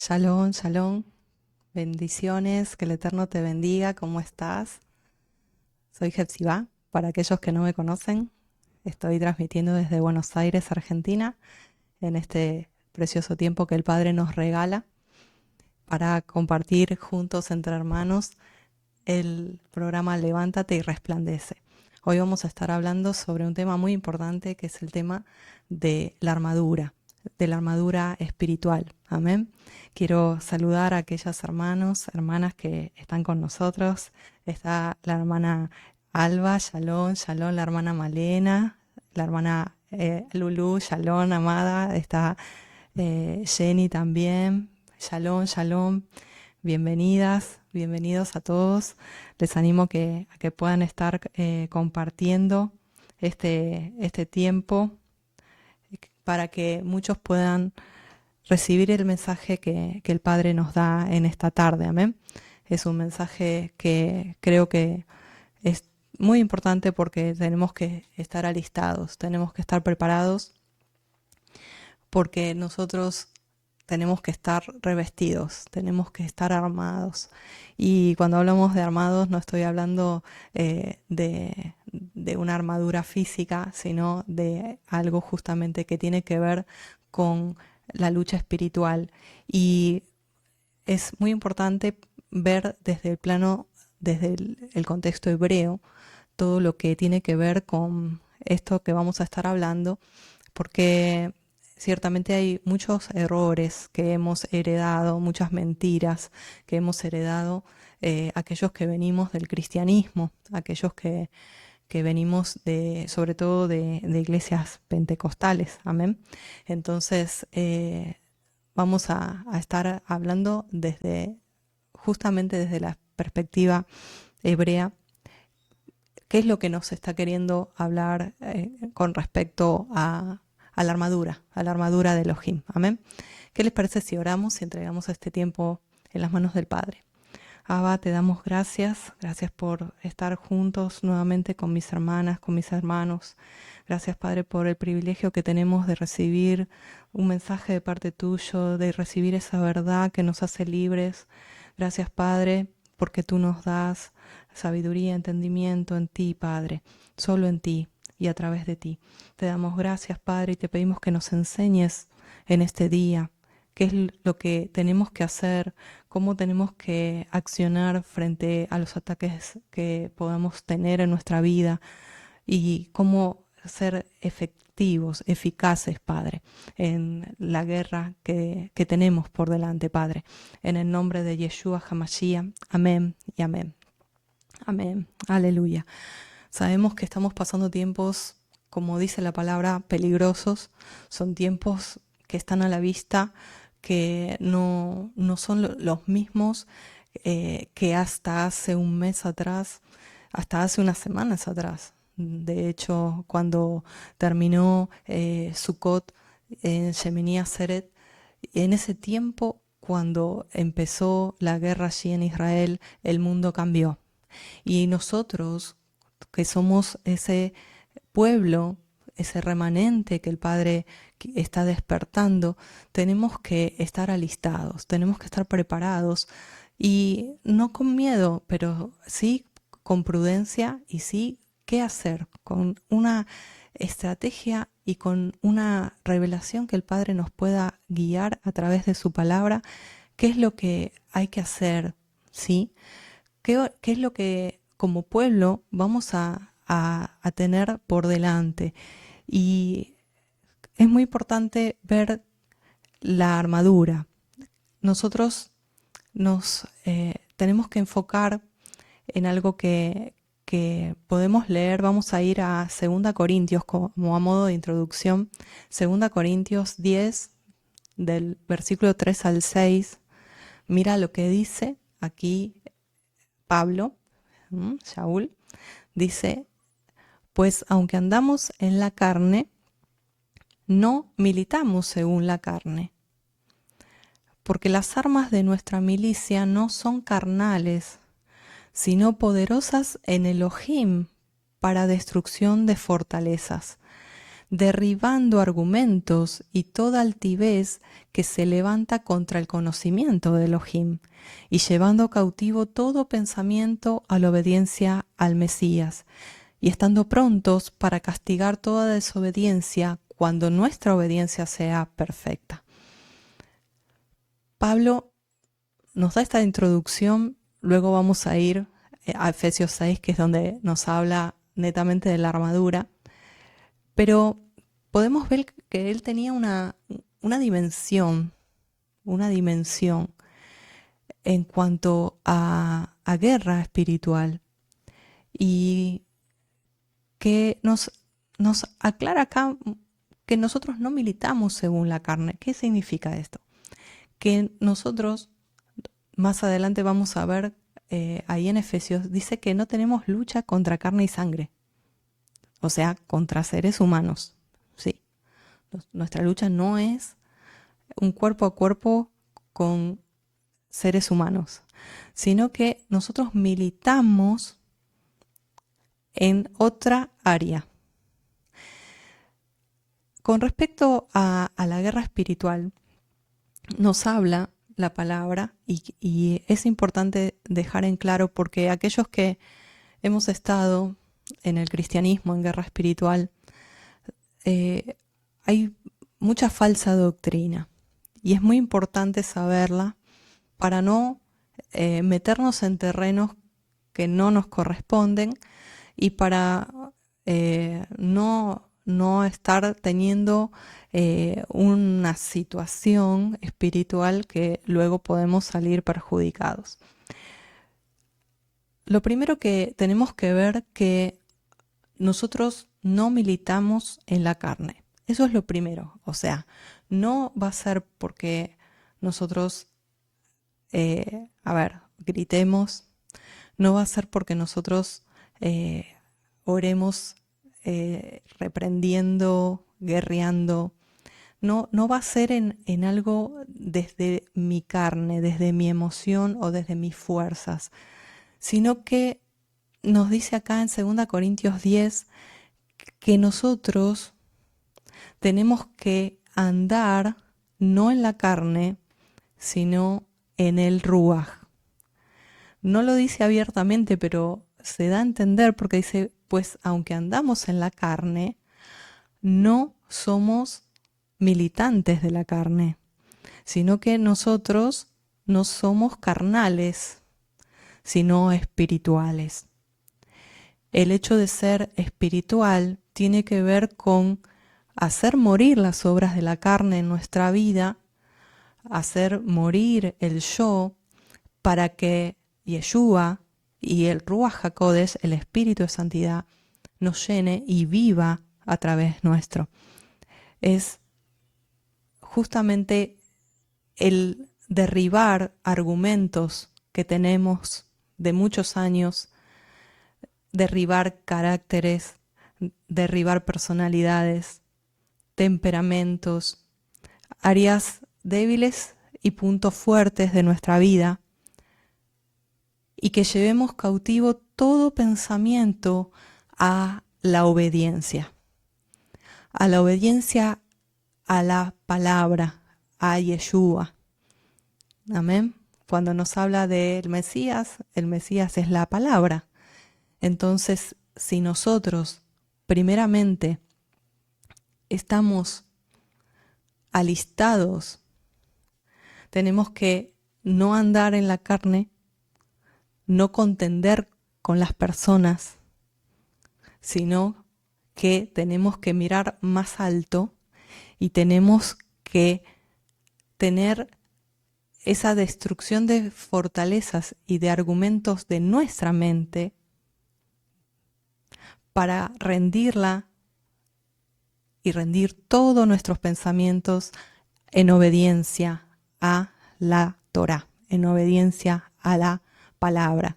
Shalom, shalom, bendiciones, que el Eterno te bendiga, ¿cómo estás? Soy Hepzibah, para aquellos que no me conocen, estoy transmitiendo desde Buenos Aires, Argentina, en este precioso tiempo que el Padre nos regala para compartir juntos entre hermanos el programa Levántate y Resplandece. Hoy vamos a estar hablando sobre un tema muy importante que es el tema de la armadura espiritual. Amén. Quiero saludar a aquellas hermanas que están con nosotros. Está la hermana Alba, Shalom, Shalom, la hermana Malena, la hermana Lulu, Shalom, amada. Está Jenny también, Shalom, Shalom. Bienvenidas, bienvenidos a todos. Les animo a que puedan estar compartiendo este tiempo para que muchos puedan recibir el mensaje que el Padre nos da en esta tarde. Amén. Es un mensaje que creo que es muy importante porque tenemos que estar alistados, tenemos que estar preparados porque nosotros tenemos que estar revestidos, tenemos que estar armados. Y cuando hablamos de armados no estoy hablando de una armadura física, sino de algo justamente que tiene que ver con la lucha espiritual. Y es muy importante ver desde el plano, desde el contexto hebreo, todo lo que tiene que ver con esto que vamos a estar hablando, porque ciertamente hay muchos errores que hemos heredado, muchas mentiras que hemos heredado, aquellos que venimos del cristianismo, aquellos que venimos sobre todo de iglesias pentecostales, amén. Entonces vamos a estar hablando justamente desde la perspectiva hebrea, qué es lo que nos está queriendo hablar con respecto a la armadura de Elohim. Amén. ¿Qué les parece si oramos y entregamos este tiempo en las manos del Padre? Abba, te damos gracias por estar juntos nuevamente con mis hermanas, con mis hermanos. Gracias, Padre, por el privilegio que tenemos de recibir un mensaje de parte tuyo, de recibir esa verdad que nos hace libres. Gracias, Padre, porque tú nos das sabiduría, entendimiento en ti, Padre, solo en ti y a través de ti. Te damos gracias, Padre, y te pedimos que nos enseñes en este día qué es lo que tenemos que hacer, cómo tenemos que accionar frente a los ataques que podamos tener en nuestra vida y cómo ser efectivos, eficaces, Padre, en la guerra que tenemos por delante, Padre. En el nombre de Yeshua HaMashiach, amén y amén. Amén, aleluya. Sabemos que estamos pasando tiempos, como dice la palabra, peligrosos. Son tiempos que están a la vista, que no son los mismos que hasta hace un mes atrás, hasta hace unas semanas atrás. De hecho, cuando terminó Sukkot en Shemini Atzeret, en ese tiempo, cuando empezó la guerra allí en Israel, el mundo cambió. Y nosotros, que somos ese pueblo, ese remanente que el Padre está despertando, tenemos que estar alistados, tenemos que estar preparados y no con miedo, pero sí con prudencia y sí qué hacer, con una estrategia y con una revelación que el Padre nos pueda guiar a través de su palabra, qué es lo que hay que hacer, ¿sí? ¿Qué es lo que como pueblo vamos a tener por delante? Y es muy importante ver la armadura. Nosotros nos tenemos que enfocar en algo que podemos leer. Vamos a ir a 2 Corintios como a modo de introducción. 2 Corintios 10, del versículo 3 al 6. Mira lo que dice aquí Pablo, Shaul, dice: pues aunque andamos en la carne, no militamos según la carne, porque las armas de nuestra milicia no son carnales, sino poderosas en Elohim para destrucción de fortalezas, derribando argumentos y toda altivez que se levanta contra el conocimiento de Elohim, y llevando cautivo todo pensamiento a la obediencia al Mesías, y estando prontos para castigar toda desobediencia cuando nuestra obediencia sea perfecta. Pablo nos da esta introducción, luego vamos a ir a Efesios 6, que es donde nos habla netamente de la armadura, pero podemos ver que él tenía una dimensión en cuanto a guerra espiritual, y que nos aclara acá que nosotros no militamos según la carne. ¿Qué significa esto? Que nosotros, más adelante vamos a ver ahí en Efesios, dice que no tenemos lucha contra carne y sangre, o sea, contra seres humanos. Sí, nuestra lucha no es un cuerpo a cuerpo con seres humanos, sino que nosotros militamos en otra área. Con respecto a la guerra espiritual, nos habla la palabra y es importante dejar en claro, porque aquellos que hemos estado en el cristianismo, en guerra espiritual, hay mucha falsa doctrina y es muy importante saberla para no meternos en terrenos que no nos corresponden y para no estar teniendo una situación espiritual que luego podemos salir perjudicados. Lo primero que tenemos que ver que nosotros no militamos en la carne. Eso es lo primero. O sea, no va a ser porque nosotros, gritemos, no va a ser porque nosotros oremos reprendiendo, guerreando. No va a ser en algo desde mi carne, desde mi emoción o desde mis fuerzas, sino que nos dice acá en 2 Corintios 10 que nosotros tenemos que andar no en la carne, sino en el ruaj. No lo dice abiertamente, pero se da a entender porque dice, pues aunque andamos en la carne, no somos militantes de la carne, sino que nosotros no somos carnales, sino espirituales. El hecho de ser espiritual tiene que ver con hacer morir las obras de la carne en nuestra vida, hacer morir el yo para que Yeshua y el Ruach HaKodesh, el Espíritu de Santidad, nos llene y viva a través nuestro. Es justamente el derribar argumentos que tenemos de muchos años, derribar caracteres, derribar personalidades, temperamentos, áreas débiles y puntos fuertes de nuestra vida, y que llevemos cautivo todo pensamiento a la obediencia a la palabra, a Yeshua. Amén. Cuando nos habla del Mesías, el Mesías es la palabra. Entonces, si nosotros primeramente estamos alistados, tenemos que no andar en la carne, no contender con las personas, sino que tenemos que mirar más alto y tenemos que tener esa destrucción de fortalezas y de argumentos de nuestra mente para rendirla y rendir todos nuestros pensamientos en obediencia a la Torá, en obediencia a la palabra.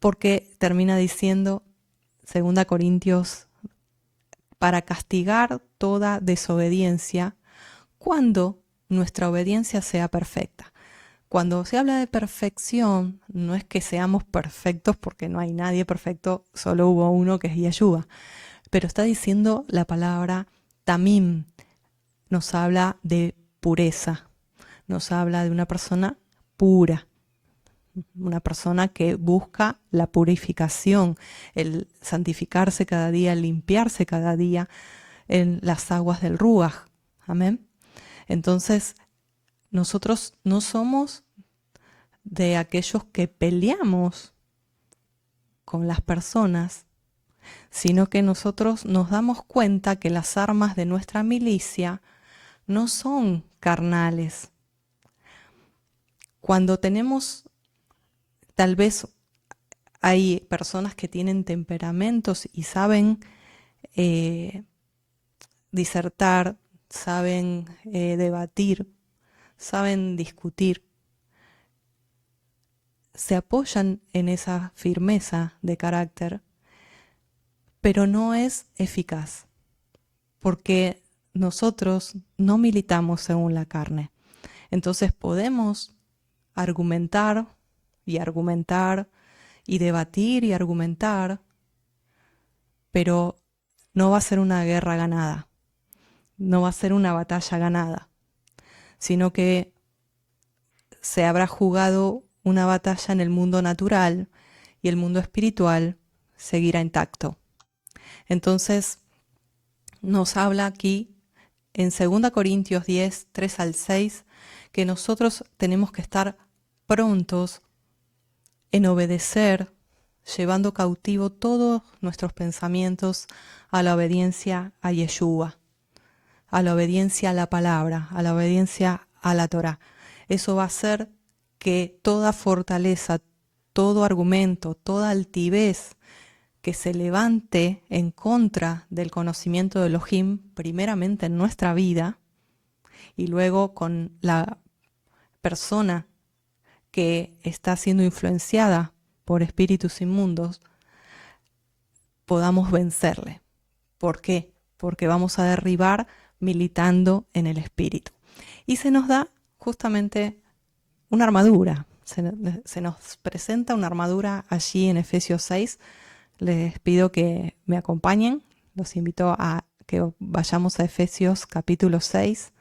Porque termina diciendo 2 Corintios, para castigar toda desobediencia cuando nuestra obediencia sea perfecta. Cuando se habla de perfección, no es que seamos perfectos porque no hay nadie perfecto, solo hubo uno que es Yeshua. Pero está diciendo la palabra Tamim nos habla de pureza, nos habla de una persona pura, una persona que busca la purificación, el santificarse cada día, el limpiarse cada día en las aguas del Ruaj. Amén. Entonces, nosotros no somos de aquellos que peleamos con las personas, sino que nosotros nos damos cuenta que las armas de nuestra milicia no son carnales. Cuando tenemos, tal vez hay personas que tienen temperamentos y saben disertar, saben debatir, saben discutir, se apoyan en esa firmeza de carácter, pero no es eficaz, porque nosotros no militamos según la carne. Entonces podemos argumentar y argumentar y debatir y argumentar, pero no va a ser una guerra ganada, no va a ser una batalla ganada, sino que se habrá jugado una batalla en el mundo natural y el mundo espiritual seguirá intacto. Entonces nos habla aquí en 2 Corintios 10, 3 al 6, que nosotros tenemos que estar prontos en obedecer, llevando cautivo todos nuestros pensamientos a la obediencia a Yeshua, a la obediencia a la palabra, a la obediencia a la Torá. Eso va a hacer que toda fortaleza, todo argumento, toda altivez que se levante en contra del conocimiento de Elohim, primeramente en nuestra vida, y luego con la persona que está siendo influenciada por espíritus inmundos, podamos vencerle. ¿Por qué? Porque vamos a derribar militando en el espíritu. Y se nos da justamente una armadura, se nos presenta una armadura allí en Efesios 6. Les pido que me acompañen, los invito a que vayamos a Efesios capítulo 6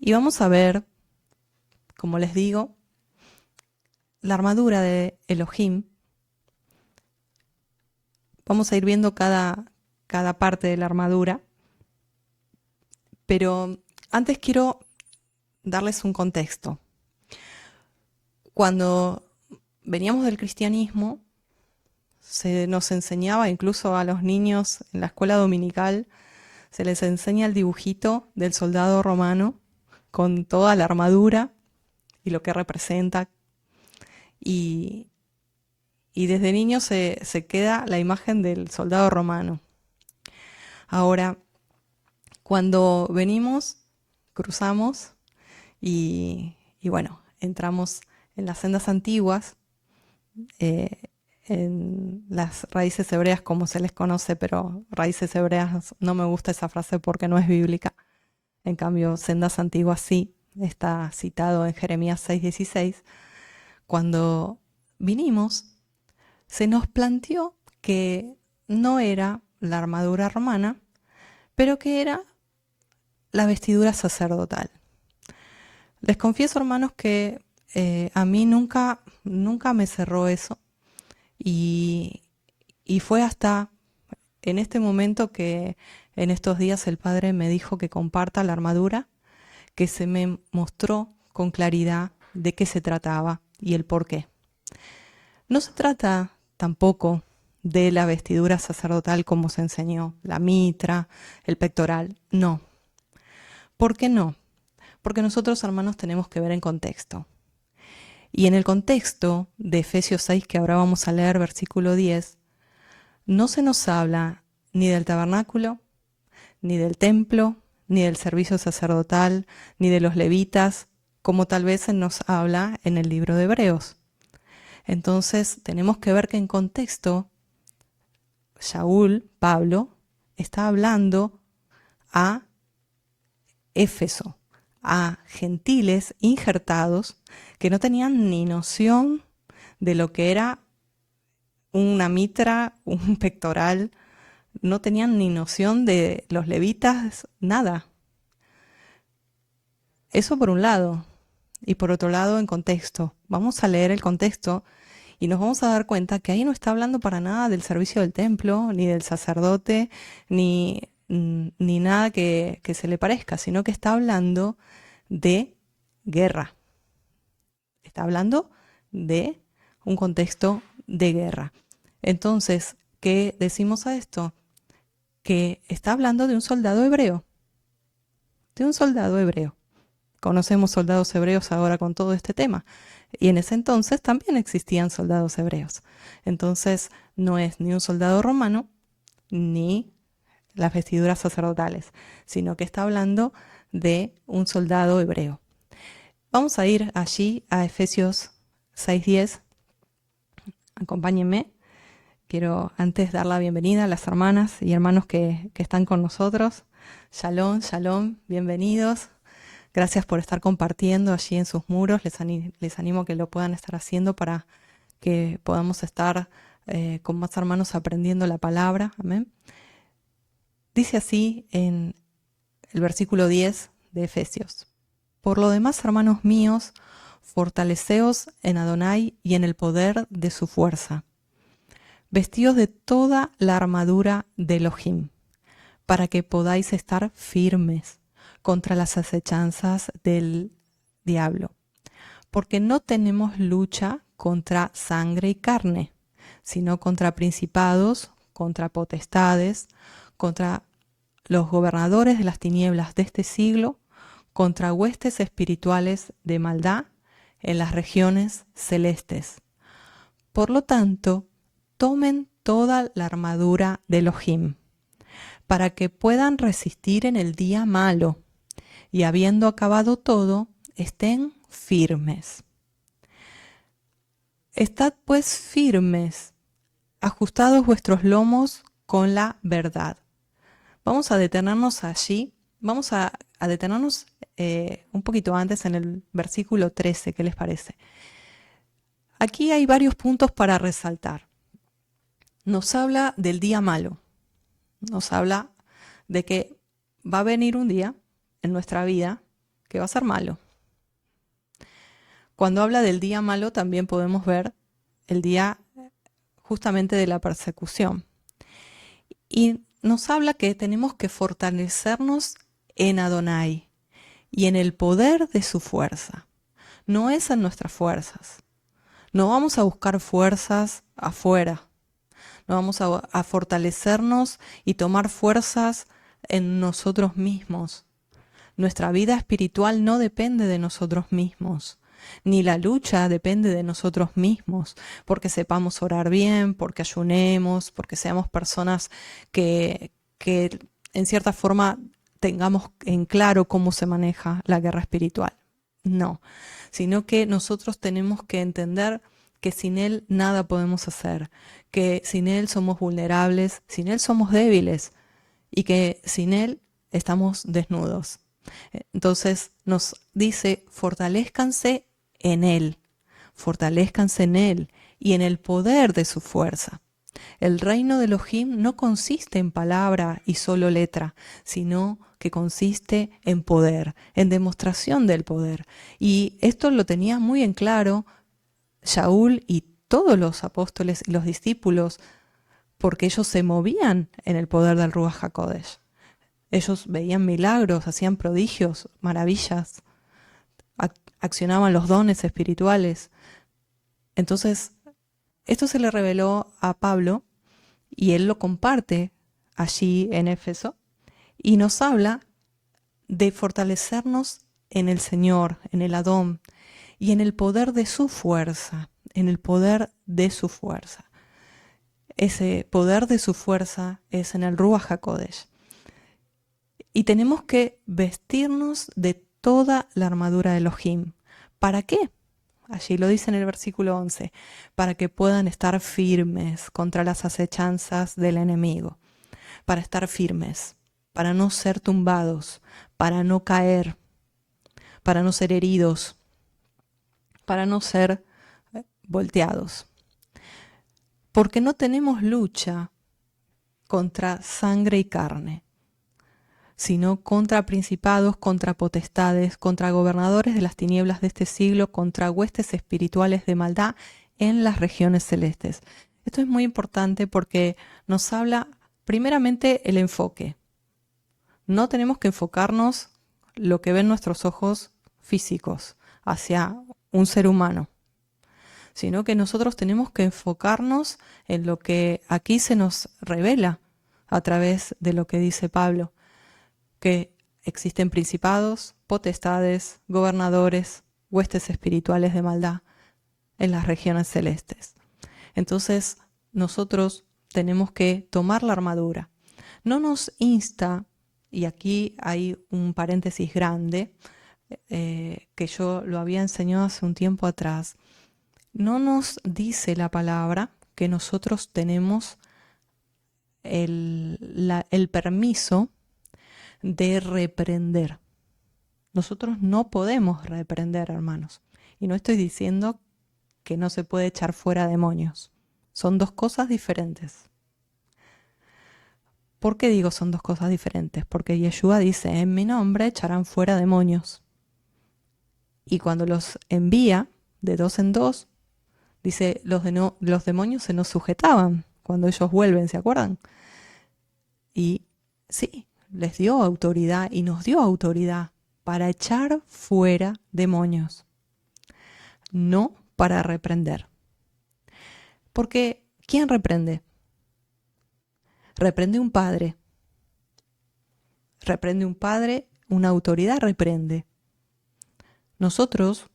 y vamos a ver, como les digo, la armadura de Elohim. Vamos a ir viendo cada parte de la armadura, pero antes quiero darles un contexto. Cuando veníamos del cristianismo, se nos enseñaba, incluso a los niños en la escuela dominical, se les enseña el dibujito del soldado romano con toda la armadura y lo que representa. Y desde niño se queda la imagen del soldado romano. Ahora, cuando venimos, cruzamos y bueno, entramos en las sendas antiguas, en las raíces hebreas como se les conoce, pero raíces hebreas no me gusta esa frase porque no es bíblica. En cambio, sendas antiguas sí, está citado en Jeremías 6:16. Cuando vinimos, se nos planteó que no era la armadura romana, pero que era la vestidura sacerdotal. Les confieso, hermanos, que a mí nunca me cerró eso. Y fue hasta en este momento que en estos días el Padre me dijo que comparta la armadura, que se me mostró con claridad de qué se trataba y el por qué. No se trata tampoco de la vestidura sacerdotal como se enseñó, la mitra, el pectoral, no. ¿Por qué no? Porque nosotros, hermanos, tenemos que ver en contexto. Y en el contexto de Efesios 6, que ahora vamos a leer, versículo 10, no se nos habla ni del tabernáculo, ni del templo, ni del servicio sacerdotal, ni de los levitas, como tal vez se nos habla en el libro de Hebreos. Entonces tenemos que ver que en contexto, Shaul, Pablo, está hablando a Éfeso, a gentiles injertados que no tenían ni noción de lo que era una mitra, un pectoral, no tenían ni noción de los levitas, nada. Eso por un lado. Y por otro lado, en contexto. Vamos a leer el contexto y nos vamos a dar cuenta que ahí no está hablando para nada del servicio del templo, ni del sacerdote, ni nada que se le parezca, sino que está hablando de guerra. Está hablando de un contexto de guerra. Entonces, ¿qué decimos a esto? Que está hablando de un soldado hebreo. De un soldado hebreo. Conocemos soldados hebreos ahora con todo este tema. Y en ese entonces también existían soldados hebreos. Entonces, no es ni un soldado romano, ni las vestiduras sacerdotales, sino que está hablando de un soldado hebreo. Vamos a ir allí a Efesios 6:10. Acompáñenme. Quiero antes dar la bienvenida a las hermanas y hermanos que están con nosotros. Shalom, shalom, bienvenidos. Gracias por estar compartiendo allí en sus muros. Les animo a que lo puedan estar haciendo para que podamos estar con más hermanos aprendiendo la palabra. Amén. Dice así en el versículo 10 de Efesios. Por lo demás, hermanos míos, fortaleceos en Adonai y en el poder de su fuerza. Vestíos de toda la armadura de Elohim, para que podáis estar firmes contra las acechanzas del diablo. Porque no tenemos lucha contra sangre y carne, sino contra principados, contra potestades, contra los gobernadores de las tinieblas de este siglo, contra huestes espirituales de maldad en las regiones celestes. Por lo tanto, tomen toda la armadura de Elohim, para que puedan resistir en el día malo, y habiendo acabado todo, estén firmes. Estad pues firmes, ajustados vuestros lomos con la verdad. Vamos a detenernos allí, vamos a detenernos un poquito antes en el versículo 13, ¿qué les parece? Aquí hay varios puntos para resaltar. Nos habla del día malo, nos habla de que va a venir un día en nuestra vida que va a ser malo. Cuando habla del día malo también podemos ver el día justamente de la persecución. Y nos habla que tenemos que fortalecernos en Adonai y en el poder de su fuerza. No es en nuestras fuerzas. No vamos a buscar fuerzas afuera. No vamos a fortalecernos y tomar fuerzas en nosotros mismos. Nuestra vida espiritual no depende de nosotros mismos, ni la lucha depende de nosotros mismos, porque sepamos orar bien, porque ayunemos, porque seamos personas que en cierta forma tengamos en claro cómo se maneja la guerra espiritual. No, sino que nosotros tenemos que entender que sin Él nada podemos hacer, que sin Él somos vulnerables, sin Él somos débiles y que sin Él estamos desnudos. Entonces nos dice, fortalezcanse en Él y en el poder de su fuerza. El reino de Elohim no consiste en palabra y solo letra, sino que consiste en poder, en demostración del poder. Y esto lo tenía muy en claro Shaul y todos los apóstoles y los discípulos, porque ellos se movían en el poder del Ruach HaKodesh. Ellos veían milagros, hacían prodigios, maravillas, accionaban los dones espirituales. Entonces, esto se le reveló a Pablo y él lo comparte allí en Éfeso y nos habla de fortalecernos en el Señor, en el Adón y en el poder de su fuerza, en el poder de su fuerza. Ese poder de su fuerza es en el Ruach HaKodesh. Y tenemos que vestirnos de toda la armadura de Elohim. ¿Para qué? Allí lo dice en el versículo 11, para que puedan estar firmes contra las acechanzas del enemigo, para estar firmes, para no ser tumbados, para no caer, para no ser heridos, para no ser volteados. Porque no tenemos lucha contra sangre y carne, sino contra principados, contra potestades, contra gobernadores de las tinieblas de este siglo, contra huestes espirituales de maldad en las regiones celestes. Esto es muy importante porque nos habla primeramente el enfoque. No tenemos que enfocarnos lo que ven nuestros ojos físicos hacia un ser humano, sino que nosotros tenemos que enfocarnos en lo que aquí se nos revela a través de lo que dice Pablo, que existen principados, potestades, gobernadores, huestes espirituales de maldad en las regiones celestes. Entonces, nosotros tenemos que tomar la armadura. No nos insta, y aquí hay un paréntesis grande, que yo lo había enseñado hace un tiempo atrás, no nos dice la palabra que nosotros tenemos el permiso de reprender. Nosotros no podemos reprender, hermanos. Y no estoy diciendo que no se puede echar fuera demonios. Son dos cosas diferentes. ¿Por qué digo son dos cosas diferentes? Porque Yeshua dice, en mi nombre echarán fuera demonios. Y cuando los envía de dos en dos, dice, los demonios se nos sujetaban cuando ellos vuelven, ¿se acuerdan? Y sí, les dio autoridad y nos dio autoridad para echar fuera demonios, no para reprender. Porque, ¿quién reprende? Reprende un padre. Reprende un padre, una autoridad reprende. Nosotros,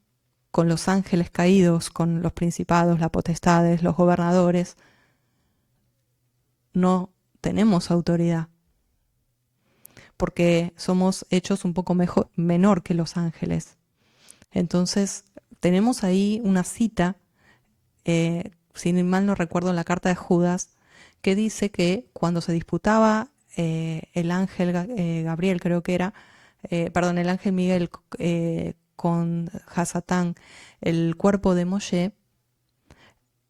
con los ángeles caídos, con los principados, las potestades, los gobernadores, no tenemos autoridad, porque somos hechos un poco menor que los ángeles. Entonces, tenemos ahí una cita, si mal no recuerdo, en la carta de Judas, que dice que cuando se disputaba el ángel Gabriel, creo que era, el ángel Miguel con Hasatán, el cuerpo de Moshe,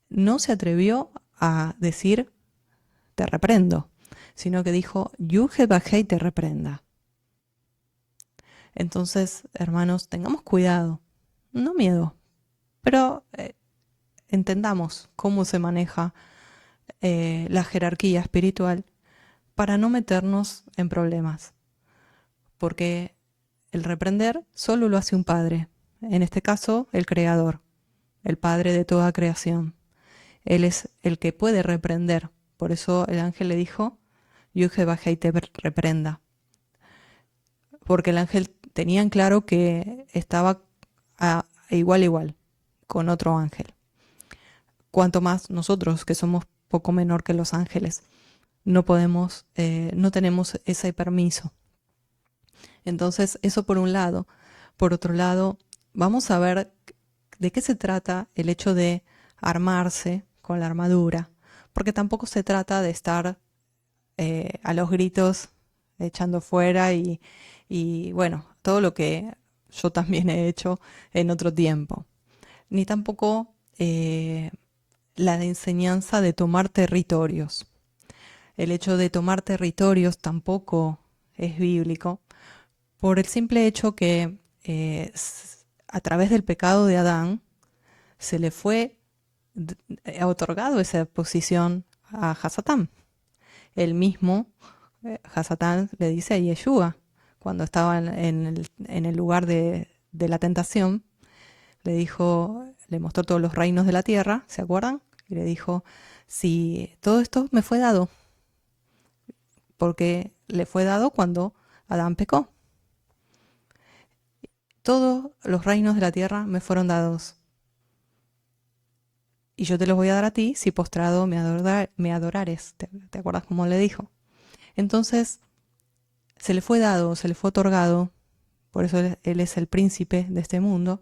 no se atrevió a decir, te reprendo, sino que dijo, Yuhe Bajei te reprenda. Entonces, hermanos, tengamos cuidado, no miedo, pero entendamos cómo se maneja la jerarquía espiritual para no meternos en problemas, porque el reprender solo lo hace un padre, en este caso el creador, el padre de toda creación. Él es el que puede reprender, por eso el ángel le dijo, Yuhe Bajei te reprenda, porque el ángel tenía en claro que estaba a igual con otro ángel. Cuanto más nosotros, que somos poco menor que los ángeles, no podemos, no tenemos ese permiso. Entonces, eso por un lado. Por otro lado, vamos a ver de qué se trata el hecho de armarse con la armadura, porque tampoco se trata de estar a los gritos echando fuera y bueno, todo lo que yo también he hecho en otro tiempo. Ni tampoco la enseñanza de tomar territorios. El hecho de tomar territorios tampoco es bíblico, por el simple hecho que a través del pecado de Adán se le fue otorgado esa posición a Hasatán. El mismo Hasatán le dice a Yeshua, cuando estaba en el lugar de la tentación, le dijo, le mostró todos los reinos de la tierra, ¿se acuerdan? Y le dijo, si todo esto me fue dado, porque le fue dado cuando Adán pecó. Todos los reinos de la tierra me fueron dados. Y yo te los voy a dar a ti si postrado me adorares. ¿Te acuerdas cómo le dijo? Entonces, se le fue dado, se le fue otorgado. Por eso él es el príncipe de este mundo.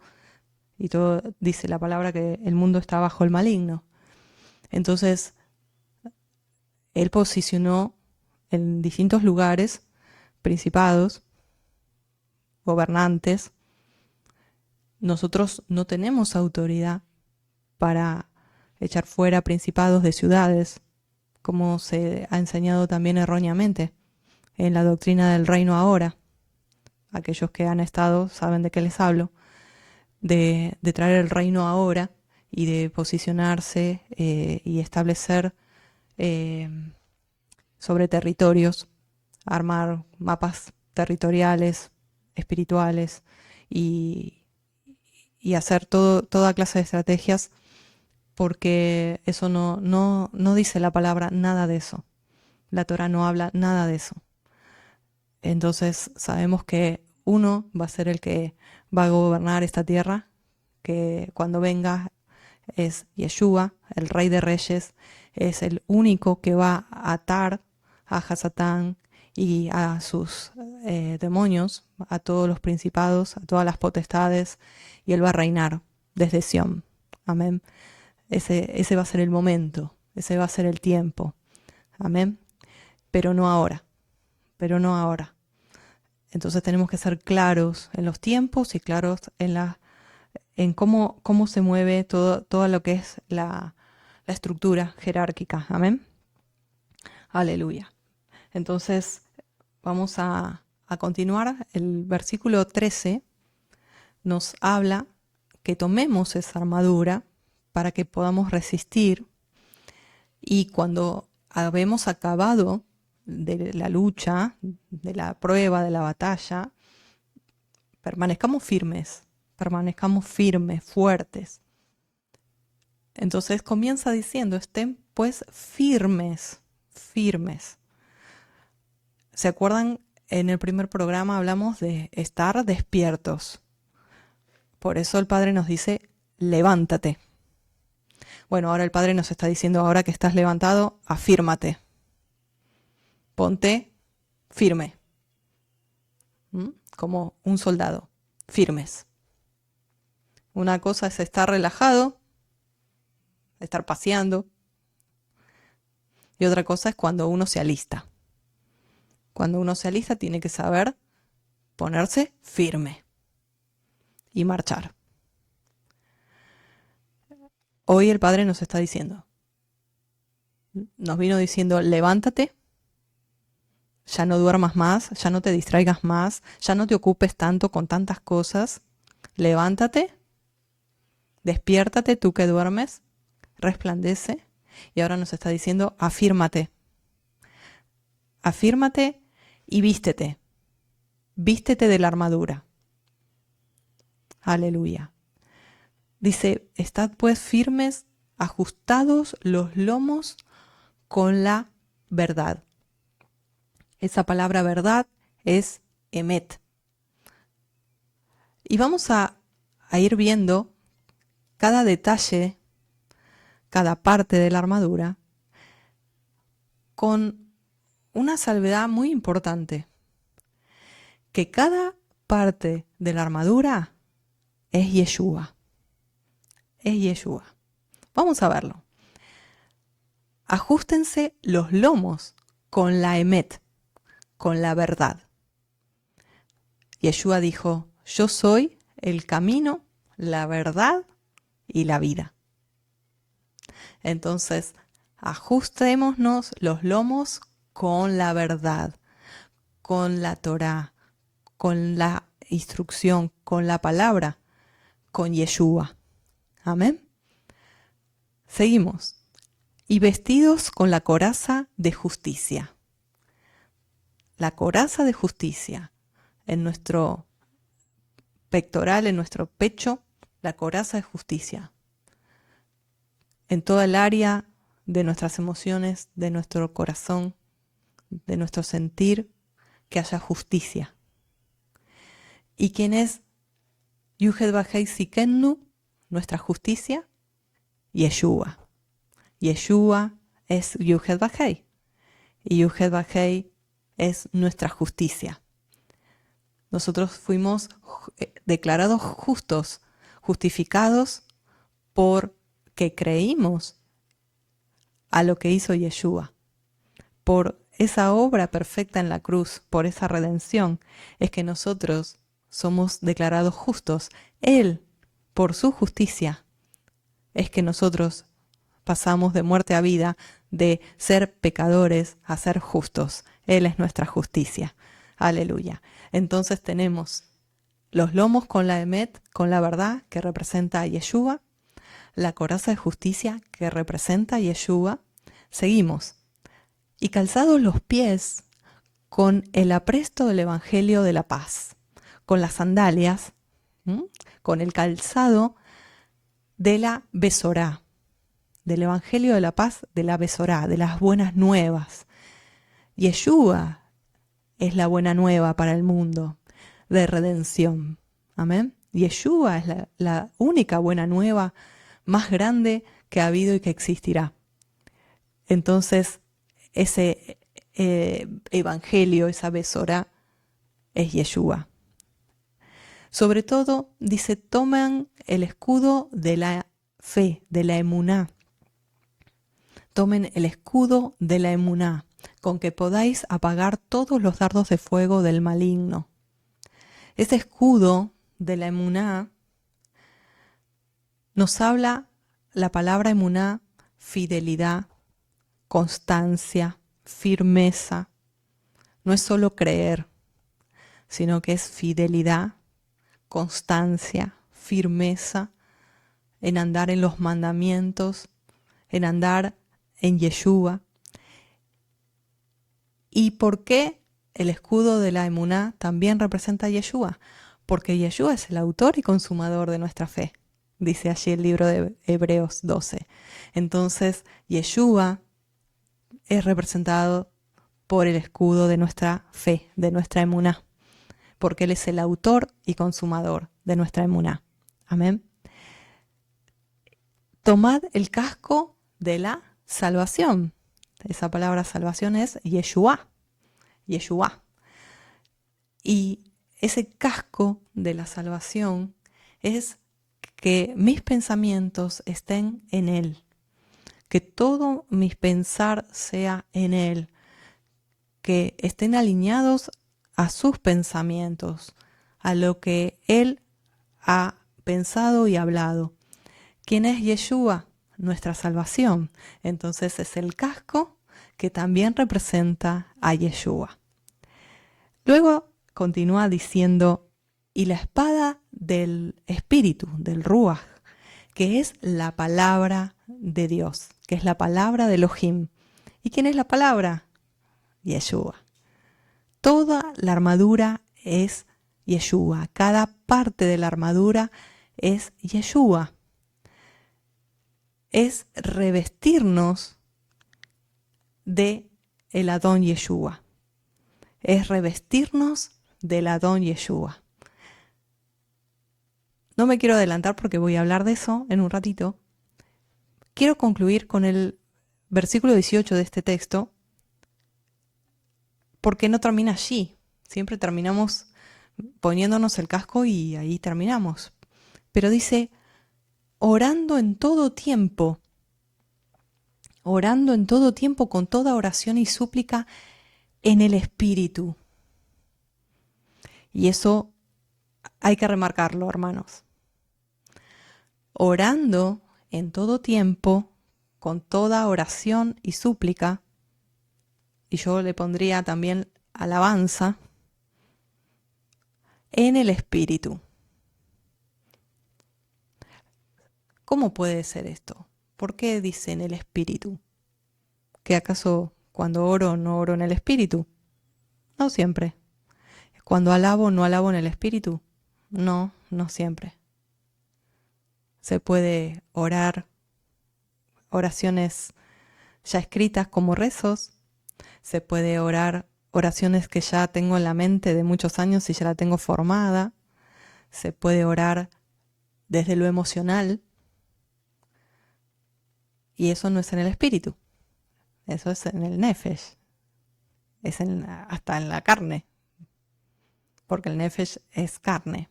Y todo dice la palabra que el mundo está bajo el maligno. Entonces, él posicionó en distintos lugares, principados, gobernantes. Nosotros no tenemos autoridad para echar fuera principados de ciudades, como se ha enseñado también erróneamente en la doctrina del reino ahora. Aquellos que han estado saben de qué les hablo, de traer el reino ahora y de posicionarse y establecer sobre territorios, armar mapas territoriales, espirituales y, y hacer toda clase de estrategias, porque eso no dice la palabra nada de eso. La Torah no habla nada de eso. Entonces sabemos que uno va a ser el que va a gobernar esta tierra, que cuando venga es Yeshua, el Rey de Reyes, es el único que va a atar a Hasatán y a sus demonios, a todos los principados, a todas las potestades, y él va a reinar desde Sión. Amén. Ese va a ser el momento, ese va a ser el tiempo. Amén. Pero no ahora, pero no ahora. Entonces tenemos que ser claros en los tiempos y claros en cómo se mueve todo lo que es la estructura jerárquica. Amén. Aleluya. Entonces vamos a continuar. El versículo 13 nos habla que tomemos esa armadura para que podamos resistir, y cuando habemos acabado de la lucha, de la prueba, de la batalla, permanezcamos firmes, fuertes. Entonces comienza diciendo, estén pues firmes. ¿Se acuerdan? En el primer programa hablamos de estar despiertos. Por eso el Padre nos dice, levántate. Bueno, ahora el Padre nos está diciendo, ahora que estás levantado, afírmate. Ponte firme. Como un soldado. Firmes. Una cosa es estar relajado, estar paseando. Y otra cosa es cuando uno se alista. Cuando uno se alista tiene que saber ponerse firme y marchar. Hoy el Padre nos está diciendo, nos vino diciendo, levántate, ya no duermas más, ya no te distraigas más, ya no te ocupes tanto con tantas cosas. Levántate, despiértate tú que duermes, resplandece. Y ahora nos está diciendo, afírmate. Afírmate y vístete. Vístete de la armadura. Aleluya. Dice, estad pues firmes, ajustados los lomos con la verdad. Esa palabra verdad es emet. Y vamos a ir viendo cada detalle, cada parte de la armadura, con una salvedad muy importante. Que cada parte de la armadura es Yeshua. Es Yeshua. Vamos a verlo. Ajustense los lomos con la emet, con la verdad. Yeshua dijo, yo soy el camino, la verdad y la vida. Entonces, ajustémonos los lomos con la verdad, con la Torá, con la instrucción, con la palabra, con Yeshua. Amén. Seguimos. Y vestidos con la coraza de justicia. La coraza de justicia en nuestro pectoral, en nuestro pecho, la coraza de justicia. En toda el área de nuestras emociones, de nuestro corazón, de nuestro sentir, que haya justicia. ¿Y quién es Yuhed Bajei Sikenu, nuestra justicia? Yeshua. Yeshua es Yuhed Bajei. Y Yuhed Bajei es nuestra justicia. Nosotros fuimos declarados justos, justificados porque creímos a lo que hizo Yeshua. Por esa obra perfecta en la cruz, por esa redención, es que nosotros somos declarados justos. Él, por su justicia, es que nosotros pasamos de muerte a vida, de ser pecadores a ser justos. Él es nuestra justicia. Aleluya. Entonces tenemos los lomos con la emet, con la verdad, que representa a Yeshua, la coraza de justicia, que representa a Yeshua. Seguimos. Y calzados los pies con el apresto del Evangelio de la paz, con las sandalias, con el calzado de la Besorá, del Evangelio de la paz, de la Besorá, de las buenas nuevas. Yeshua es la buena nueva para el mundo de redención. Amén. Yeshua es la única buena nueva más grande que ha habido y que existirá. Entonces, ese evangelio, esa Besorá, es Yeshua. Sobre todo, dice, toman el escudo de la fe, de la emuná. Tomen el escudo de la emuná, con que podáis apagar todos los dardos de fuego del maligno. Ese escudo de la emuná nos habla la palabra emuná, fidelidad, constancia, firmeza. No es solo creer, sino que es fidelidad, constancia, firmeza en andar en los mandamientos, en andar en Yeshua. ¿Y por qué el escudo de la emuná también representa a Yeshua? Porque Yeshua es el autor y consumador de nuestra fe, dice allí el libro de Hebreos 12. Entonces, Yeshua es representado por el escudo de nuestra fe, de nuestra emuná, porque Él es el autor y consumador de nuestra emuná. Amén. Tomad el casco de la salvación. Esa palabra salvación es Yeshua. Yeshua. Y ese casco de la salvación es que mis pensamientos estén en Él, que todo mi pensar sea en Él, que estén alineados a sus pensamientos, a lo que Él ha pensado y hablado. ¿Quién es Yeshua? Nuestra salvación. Entonces es el casco que también representa a Yeshua. Luego continúa diciendo, y la espada del Espíritu, del Ruach, que es la palabra de Dios, que es la palabra de Elohim. ¿Y quién es la palabra? Yeshua. Toda la armadura es Yeshua. Cada parte de la armadura es Yeshua. Es revestirnos de el Adón Yeshua. Es revestirnos del Adón Yeshua. No me quiero adelantar porque voy a hablar de eso en un ratito. Quiero concluir con el versículo 18 de este texto, porque no termina allí. Siempre terminamos poniéndonos el casco y ahí terminamos. Pero dice, orando en todo tiempo con toda oración y súplica en el Espíritu. Y eso hay que remarcarlo, hermanos. Orando en todo tiempo, con toda oración y súplica, y yo le pondría también alabanza, en el Espíritu. ¿Cómo puede ser esto? ¿Por qué dice en el Espíritu? ¿Que acaso cuando oro no oro en el Espíritu? No siempre. ¿Cuando alabo no alabo en el Espíritu? No, no siempre. Se puede orar oraciones ya escritas como rezos, se puede orar oraciones que ya tengo en la mente de muchos años y ya la tengo formada, se puede orar desde lo emocional, y eso no es en el espíritu, eso es en el nefesh, es hasta en la carne, porque el nefesh es carne.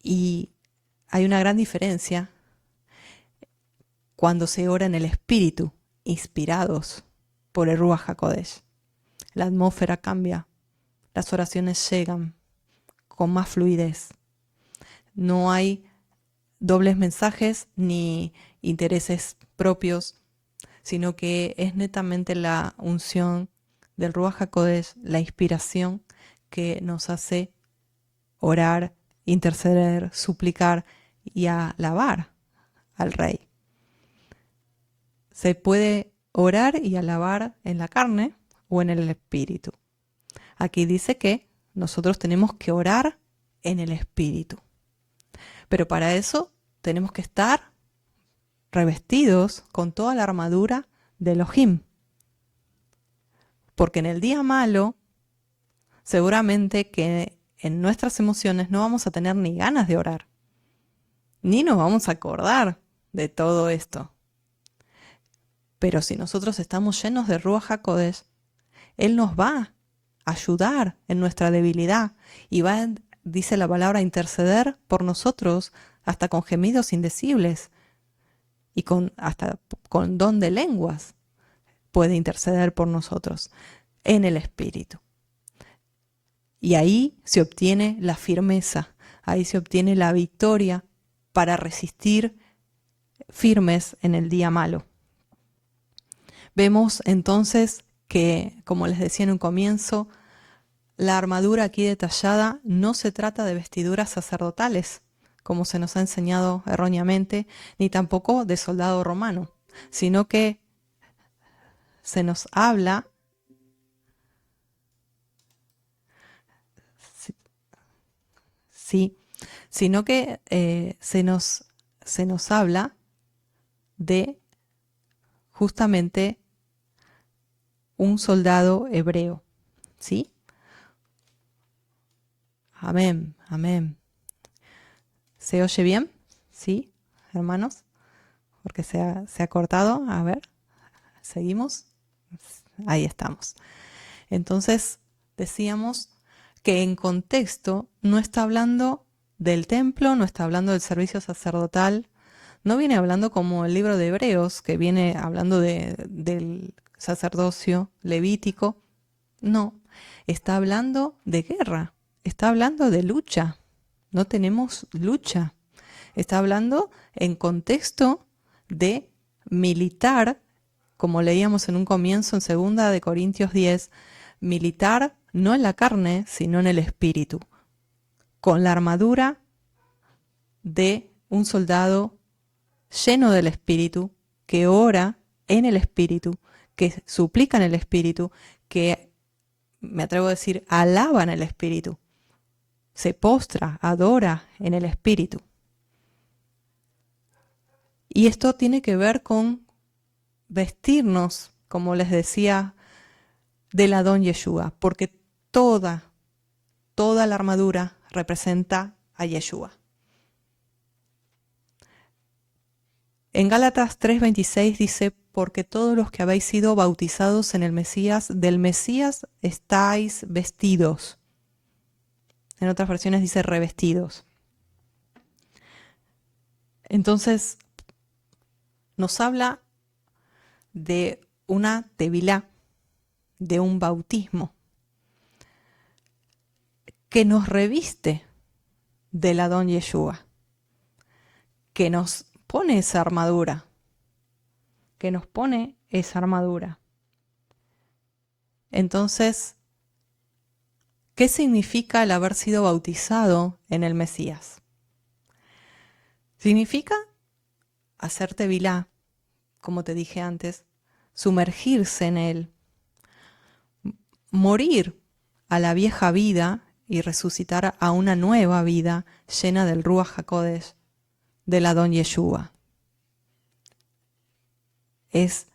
Y hay una gran diferencia cuando se ora en el espíritu, inspirados por el Ruach HaKodesh. La atmósfera cambia, las oraciones llegan con más fluidez. No hay dobles mensajes ni intereses propios, sino que es netamente la unción del Ruach HaKodesh, la inspiración que nos hace orar, interceder, suplicar y alabar al Rey. Se puede orar y alabar en la carne o en el espíritu. Aquí dice que nosotros tenemos que orar en el espíritu. Pero para eso tenemos que estar revestidos con toda la armadura de Elohim. Porque en el día malo, seguramente que en nuestras emociones no vamos a tener ni ganas de orar, ni nos vamos a acordar de todo esto. Pero si nosotros estamos llenos de Ruach HaKodesh, Él nos va a ayudar en nuestra debilidad y va, dice la palabra, a interceder por nosotros hasta con gemidos indecibles y hasta con don de lenguas puede interceder por nosotros en el Espíritu. Y ahí se obtiene la firmeza, ahí se obtiene la victoria para resistir firmes en el día malo. Vemos entonces que, como les decía en un comienzo, la armadura aquí detallada no se trata de vestiduras sacerdotales, como se nos ha enseñado erróneamente, ni tampoco de soldado romano, sino que se nos habla sino que se nos habla de justamente un soldado hebreo, ¿sí? Amén, amén. ¿Se oye bien? ¿Sí, hermanos? Porque se ha cortado. A ver, seguimos. Ahí estamos. Entonces, decíamos que en contexto no está hablando del templo, no está hablando del servicio sacerdotal, no viene hablando como el libro de Hebreos, que viene hablando del sacerdocio levítico. No, está hablando de guerra, está hablando de lucha. No tenemos lucha. Está hablando en contexto de militar, como leíamos en un comienzo en 2 de Corintios 10, militar no en la carne, sino en el espíritu, con la armadura de un soldado lleno del espíritu, que ora en el espíritu, que suplica en el espíritu, que, me atrevo a decir, alaba en el espíritu, se postra, adora en el espíritu. Y esto tiene que ver con vestirnos, como les decía, del Adón Yeshua, porque toda la armadura representa a Yeshua. En Gálatas 3:26 dice, porque todos los que habéis sido bautizados en el Mesías, del Mesías estáis vestidos. En otras versiones dice revestidos. Entonces, nos habla de una tevilá, de un bautismo, que nos reviste del Adón Yeshua, que nos pone esa armadura, Entonces, ¿qué significa el haber sido bautizado en el Mesías? Significa hacer tevilá, como te dije antes, sumergirse en él, morir a la vieja vida y resucitar a una nueva vida llena del Ruach HaKodesh, del Adón Yeshua. Es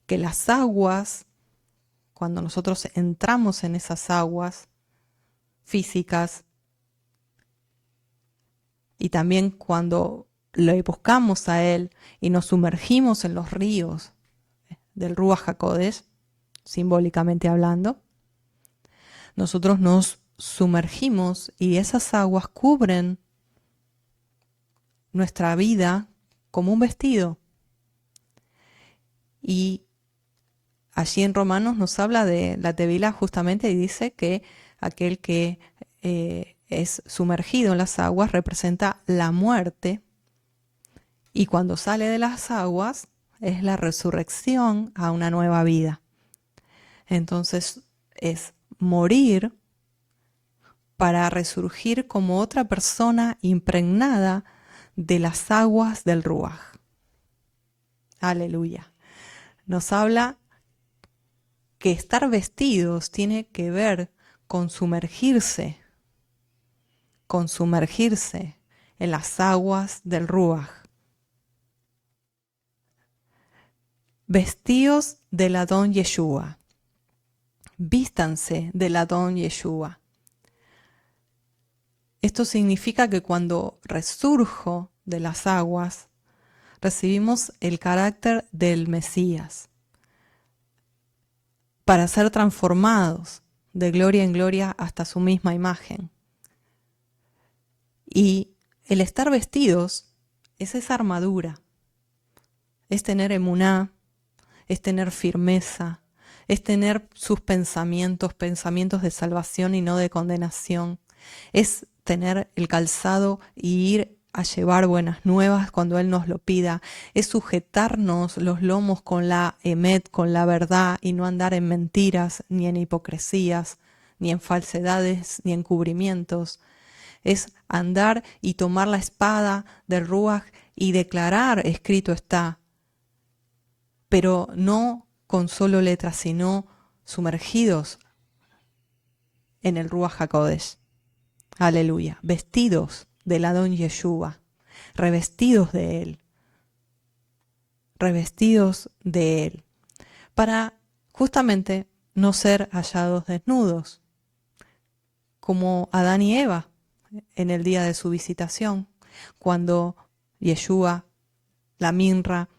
que las aguas, cuando nosotros entramos en esas aguas físicas, y también cuando le buscamos a Él y nos sumergimos en los ríos del Ruach HaKodesh, simbólicamente hablando, nosotros nos sumergimos y esas aguas cubren nuestra vida como un vestido. Y allí en Romanos nos habla de la tevilá justamente y dice que aquel que es sumergido en las aguas representa la muerte Y cuando sale de las aguas es la resurrección a una nueva vida. Entonces es morir para resurgir como otra persona impregnada de las aguas del Ruaj. Aleluya. Nos habla que estar vestidos tiene que ver con sumergirse en las aguas del Ruaj. Vestidos del Adón Yeshua. Vístanse del Adón Yeshua. Esto significa que cuando resurjo de las aguas, recibimos el carácter del Mesías para ser transformados de gloria en gloria hasta su misma imagen. Y el estar vestidos es esa armadura, es tener emuná, es tener firmeza, es tener sus pensamientos de salvación y no de condenación, es tener el calzado y ir a llevar buenas nuevas cuando Él nos lo pida, es sujetarnos los lomos con la emet, con la verdad, y no andar en mentiras, ni en hipocresías, ni en falsedades, ni en cubrimientos. Es andar y tomar la espada del Ruaj y declarar, escrito está, pero no con solo letras, sino sumergidos en el Ruaj HaKodesh. Aleluya. Vestidos del Adón Yeshua, revestidos de Él, para justamente no ser hallados desnudos, como Adán y Eva en el día de su visitación, cuando Yeshua, la Minra,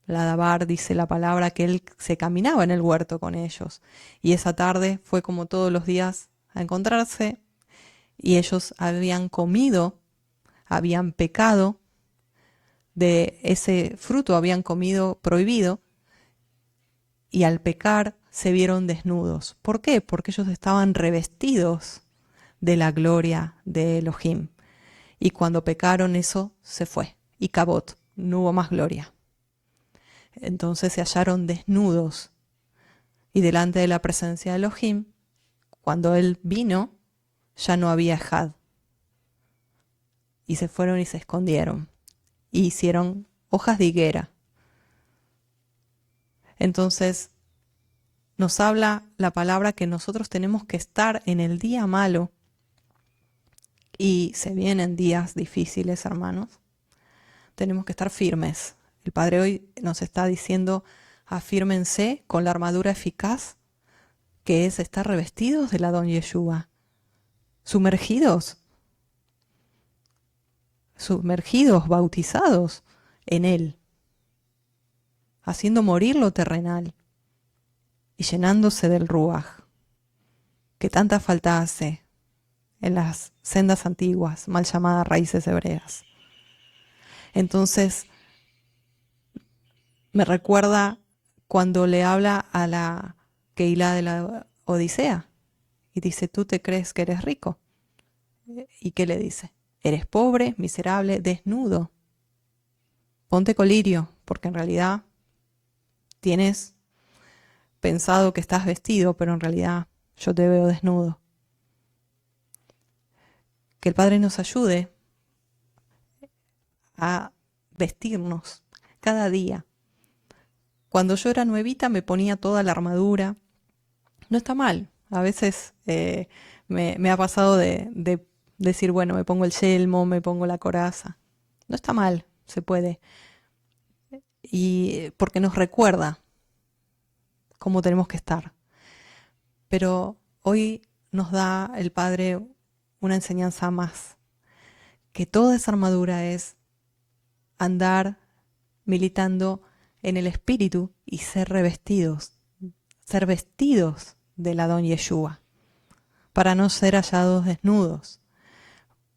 la Dabar, dice la palabra, que él se caminaba en el huerto con ellos. Y esa tarde fue como todos los días a encontrarse, y ellos habían comido, habían pecado de ese fruto, habían comido prohibido, y al pecar se vieron desnudos. ¿Por qué? Porque ellos estaban revestidos de la gloria de Elohim. Y cuando pecaron eso se fue. Y cabot, no hubo más gloria. Entonces se hallaron desnudos. Y delante de la presencia de Elohim, cuando Él vino, ya no había Ejad. Y se fueron y se escondieron. Y hicieron hojas de higuera. Entonces nos habla la palabra que nosotros tenemos que estar en el día malo. Y se vienen días difíciles, hermanos. Tenemos que estar firmes. El Padre hoy nos está diciendo, afírmense con la armadura eficaz, que es estar revestidos del Adón Yeshua, sumergidos, bautizados en Él, haciendo morir lo terrenal y llenándose del Ruaj, que tanta falta hace en las sendas antiguas, mal llamadas raíces hebreas. Entonces, me recuerda cuando le habla a la Keilah de la Odisea y dice, ¿tú te crees que eres rico? ¿Y qué le dice? Eres pobre, miserable, desnudo. Ponte colirio, porque en realidad tienes pensado que estás vestido, pero en realidad yo te veo desnudo. Que el Padre nos ayude a vestirnos cada día. Cuando yo era nuevita me ponía toda la armadura. No está mal. A veces me ha pasado de decir, bueno, me pongo el yelmo, me pongo la coraza. No está mal, se puede. Y porque nos recuerda cómo tenemos que estar. Pero hoy nos da el Padre una enseñanza más. Que toda esa armadura es andar militando en el Espíritu y ser vestidos del Adón Yeshua, para no ser hallados desnudos,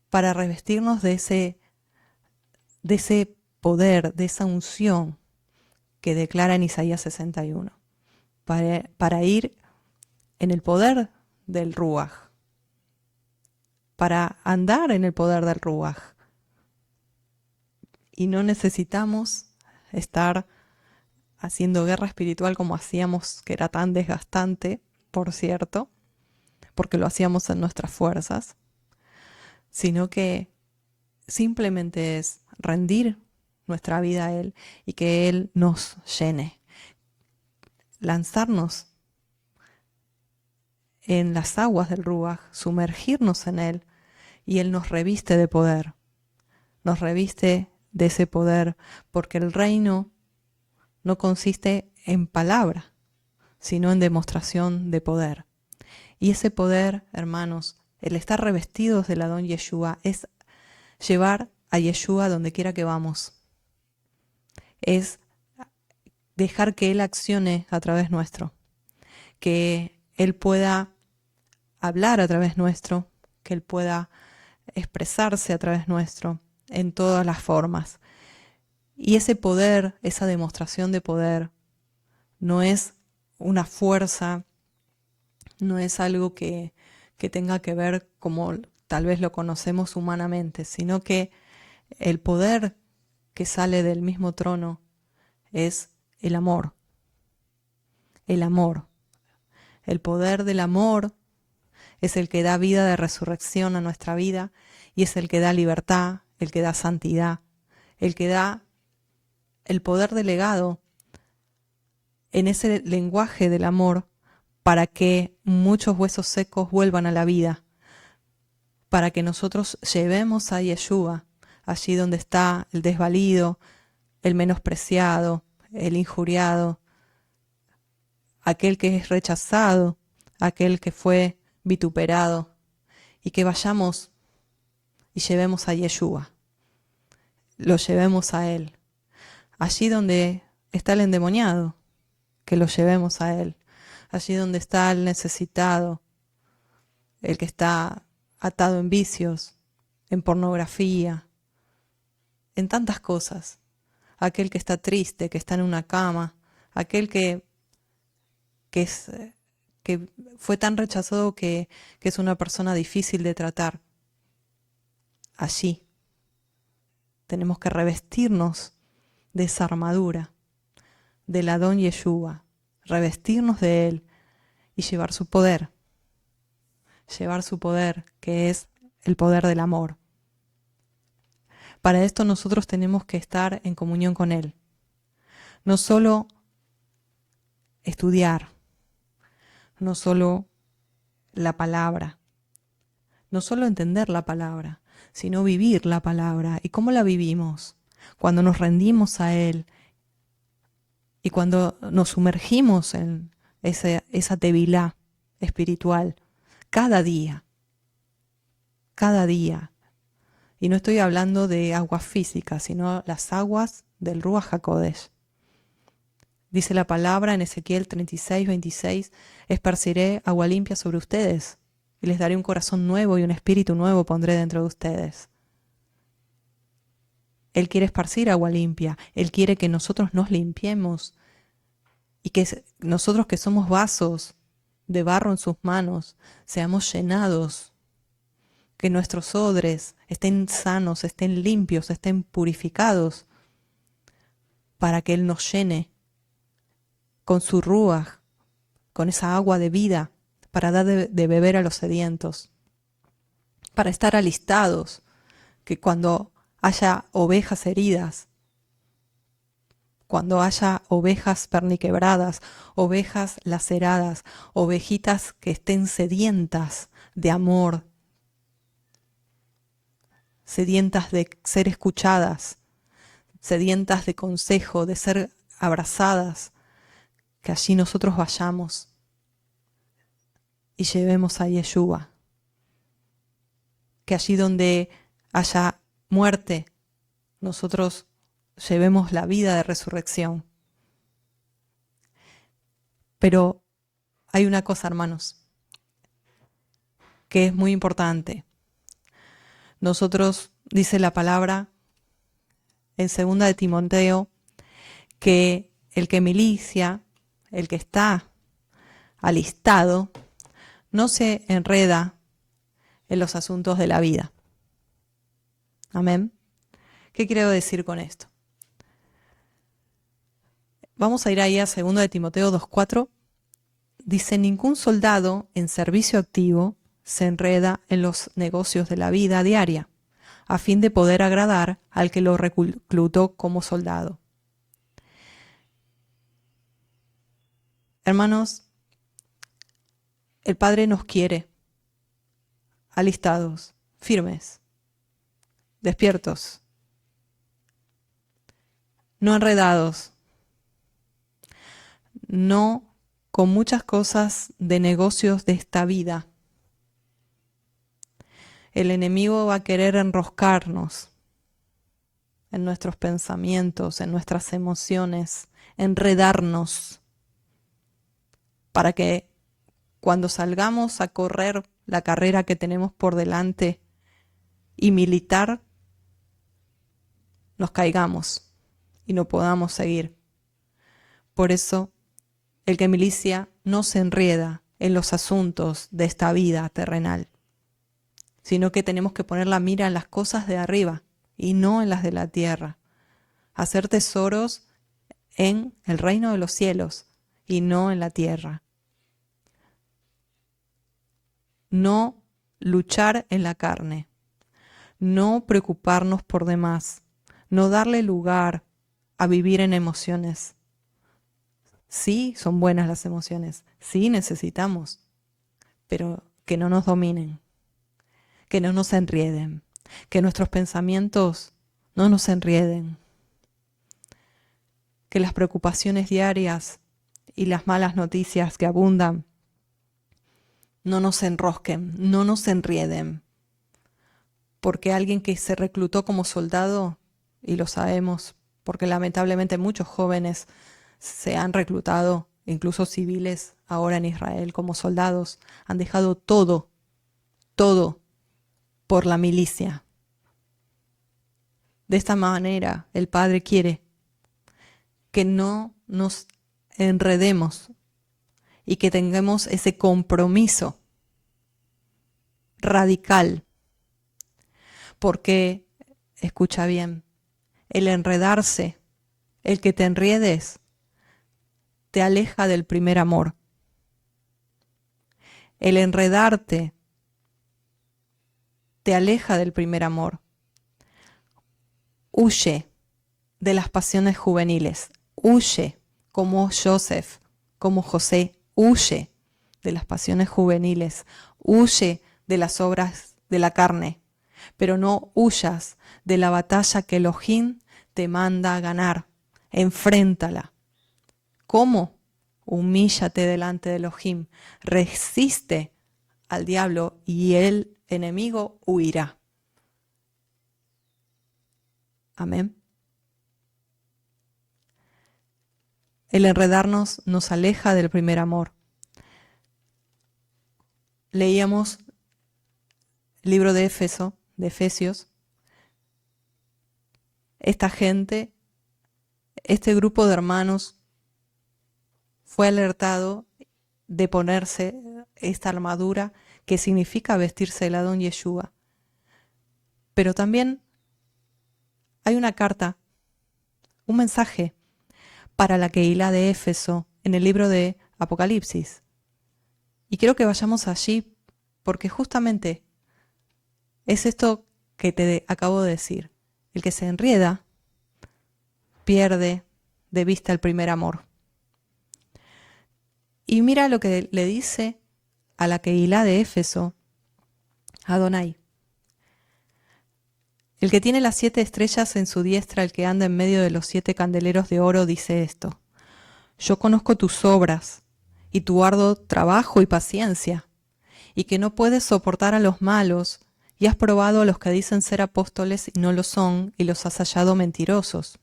para revestirnos de ese poder, de esa unción que declara en Isaías 61, para ir en el poder del Ruaj, para andar en el poder del Ruaj. Y no necesitamos estar haciendo guerra espiritual como hacíamos, que era tan desgastante, por cierto, porque lo hacíamos en nuestras fuerzas, sino que simplemente es rendir nuestra vida a Él y que Él nos llene. Lanzarnos en las aguas del Ruaj, sumergirnos en Él, y Él nos reviste de poder, nos reviste de ese poder, porque el reino no consiste en palabra, sino en demostración de poder. Y ese poder, hermanos, el estar revestidos del Adón Yeshua, es llevar a Yeshua donde quiera que vamos. Es dejar que Él accione a través nuestro, que Él pueda hablar a través nuestro, que Él pueda expresarse a través nuestro en todas las formas. Y ese poder, esa demostración de poder, no es una fuerza, no es algo que tenga que ver como tal vez lo conocemos humanamente, sino que el poder que sale del mismo trono es el amor. El amor. El poder del amor es el que da vida de resurrección a nuestra vida y es el que da libertad, el que da santidad, el que da el poder delegado en ese lenguaje del amor para que muchos huesos secos vuelvan a la vida, para que nosotros llevemos a Yeshua allí donde está el desvalido, el menospreciado, el injuriado, aquel que es rechazado, aquel que fue vituperado, y que vayamos y llevemos a Yeshua, lo llevemos a Él. Allí donde está el endemoniado, que lo llevemos a Él. Allí donde está el necesitado, el que está atado en vicios, en pornografía, en tantas cosas. Aquel que está triste, que está en una cama, aquel que fue tan rechazado que es una persona difícil de tratar. Allí tenemos que revestirnos de esa armadura, del Adón Yeshua, revestirnos de Él y llevar su poder que es el poder del amor. Para esto nosotros tenemos que estar en comunión con Él, no solo estudiar, no solo la palabra, no solo entender la palabra, sino vivir la palabra. ¿Y cómo la vivimos? Cuando nos rendimos a Él y cuando nos sumergimos en esa tevilá espiritual, cada día. Y no estoy hablando de aguas físicas, sino las aguas del Ruaj HaKodesh. Dice la palabra en Ezequiel 36:26, esparciré agua limpia sobre ustedes, y les daré un corazón nuevo y un espíritu nuevo pondré dentro de ustedes. Él quiere esparcir agua limpia, Él quiere que nosotros nos limpiemos, y que nosotros que somos vasos de barro en sus manos, seamos llenados, que nuestros odres estén sanos, estén limpios, estén purificados, para que Él nos llene con su ruaj, con esa agua de vida, para dar de beber a los sedientos, para estar alistados, que cuando haya ovejas heridas, cuando haya ovejas perniquebradas, ovejas laceradas, ovejitas que estén sedientas de amor, sedientas de ser escuchadas, sedientas de consejo, de ser abrazadas, que allí nosotros vayamos y llevemos a Yeshua. Que allí donde haya muerte, nosotros llevemos la vida de resurrección. Pero hay una cosa, hermanos, que es muy importante. Nosotros, dice la palabra en 2 de Timoteo, que el que milicia, el que está alistado, no se enreda en los asuntos de la vida. Amén. ¿Qué quiero decir con esto? Vamos a ir ahí a 2 de Timoteo 2:4. Dice, ningún soldado en servicio activo se enreda en los negocios de la vida diaria, a fin de poder agradar al que lo reclutó como soldado. Hermanos, el Padre nos quiere alistados, firmes, despiertos, no enredados, no con muchas cosas de negocios de esta vida. El enemigo va a querer enroscarnos en nuestros pensamientos, en nuestras emociones, enredarnos, para que cuando salgamos a correr la carrera que tenemos por delante y militar, nos caigamos y no podamos seguir. Por eso, el que milicia no se enreda en los asuntos de esta vida terrenal, sino que tenemos que poner la mira en las cosas de arriba y no en las de la tierra. Hacer tesoros en el reino de los cielos y no en la tierra. No luchar en la carne, no preocuparnos por demás, no darle lugar a vivir en emociones. Sí, son buenas las emociones, sí necesitamos, pero que no nos dominen, que no nos enrieden, que nuestros pensamientos no nos enrieden, que las preocupaciones diarias y las malas noticias que abundan no nos enrosquen, no nos enrieden, porque alguien que se reclutó como soldado, y lo sabemos, porque lamentablemente muchos jóvenes se han reclutado, incluso civiles ahora en Israel como soldados, han dejado todo por la milicia. De esta manera el Padre quiere que no nos enredemos y que tengamos ese compromiso radical, porque, escucha bien, el enredarse, el que te enriedes, te aleja del primer amor. El enredarte te aleja del primer amor. Huye de las pasiones juveniles, huye como Joseph, como José, huye de las pasiones juveniles, huye de las obras de la carne, pero no huyas de la batalla que Elohim te manda a ganar. Enfréntala. ¿Cómo? Humíllate delante de Elohim, resiste al diablo y el enemigo huirá. Amén. El enredarnos nos aleja del primer amor. Leíamos el libro de Éfeso, de Efesios. Esta gente, este grupo de hermanos fue alertado de ponerse esta armadura que significa vestirse del Adón Yeshua. Pero también hay una carta, un mensaje para la Kehilá de Éfeso en el libro de Apocalipsis. Y quiero que vayamos allí porque justamente es esto que te acabo de decir. El que se enrieda pierde de vista el primer amor. Y mira lo que le dice a la Kehilá de Éfeso, Adonai. El que tiene las 7 estrellas en su diestra, el que anda en medio de los 7 candeleros de oro, dice esto: yo conozco tus obras y tu arduo trabajo y paciencia, y que no puedes soportar a los malos, y has probado a los que dicen ser apóstoles y no lo son, y los has hallado mentirosos,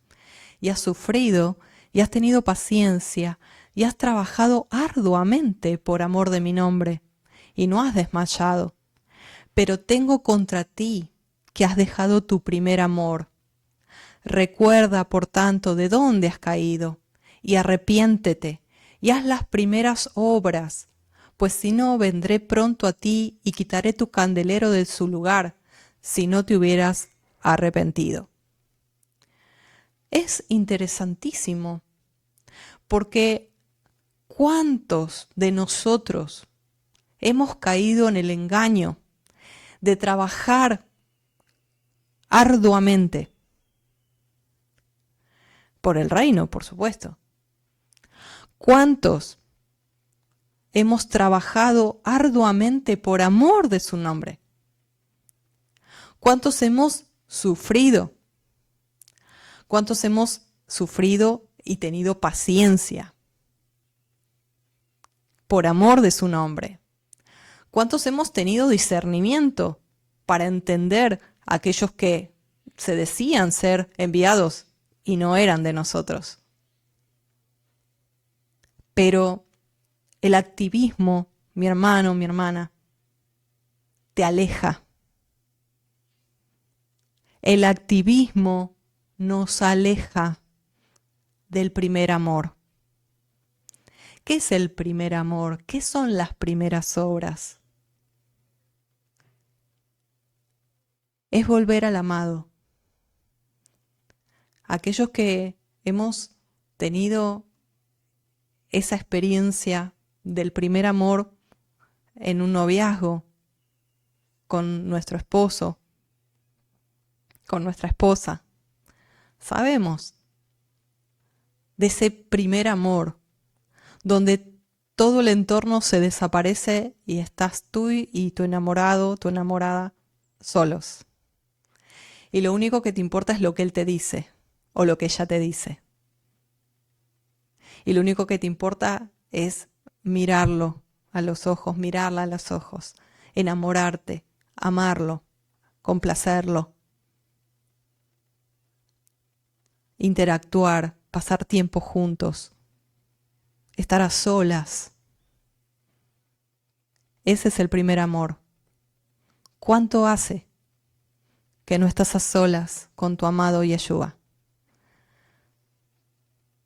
y has sufrido, y has tenido paciencia, y has trabajado arduamente por amor de mi nombre, y no has desmayado. Pero tengo contra ti que has dejado tu primer amor. Recuerda, por tanto, de dónde has caído, y arrepiéntete, y haz las primeras obras, pues si no, vendré pronto a ti y quitaré tu candelero de su lugar, si no te hubieras arrepentido. Es interesantísimo, porque ¿cuántos de nosotros hemos caído en el engaño de trabajar arduamente por el reino, por supuesto? ¿Cuántos hemos trabajado arduamente por amor de su nombre? ¿Cuántos hemos sufrido? ¿Cuántos hemos sufrido y tenido paciencia por amor de su nombre? ¿Cuántos hemos tenido discernimiento para entender a aquellos que se decían ser enviados y no eran de nosotros? Pero el activismo, mi hermano, mi hermana, te aleja. El activismo nos aleja del primer amor. ¿Qué es el primer amor? ¿Qué son las primeras obras? Es volver al amado. Aquellos que hemos tenido esa experiencia del primer amor en un noviazgo con nuestro esposo, con nuestra esposa, sabemos de ese primer amor donde todo el entorno se desaparece y estás tú y tu enamorado, tu enamorada solos. Y lo único que te importa es lo que él te dice o lo que ella te dice. Y lo único que te importa es mirarlo a los ojos, mirarla a los ojos, enamorarte, amarlo, complacerlo, interactuar, pasar tiempo juntos, estar a solas. Ese es el primer amor. ¿Cuánto hace que no estás a solas con tu amado Yeshua?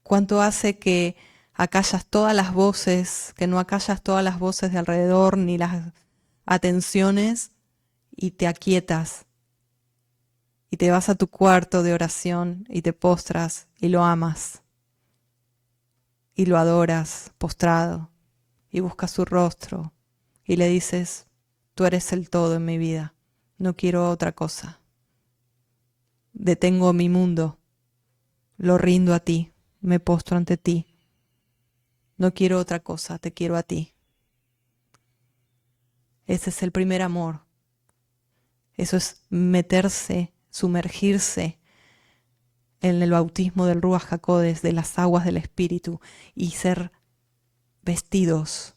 ¿Cuánto hace que acallas todas las voces, que no acallas todas las voces de alrededor ni las atenciones y te aquietas y te vas a tu cuarto de oración y te postras y lo amas y lo adoras postrado y buscas su rostro y le dices, tú eres el todo en mi vida, no quiero otra cosa. Detengo mi mundo, lo rindo a ti, me postro ante ti. No quiero otra cosa, te quiero a ti. Ese es el primer amor. Eso es meterse, sumergirse en el bautismo del Ruach HaKodesh, de las aguas del Espíritu, y ser vestidos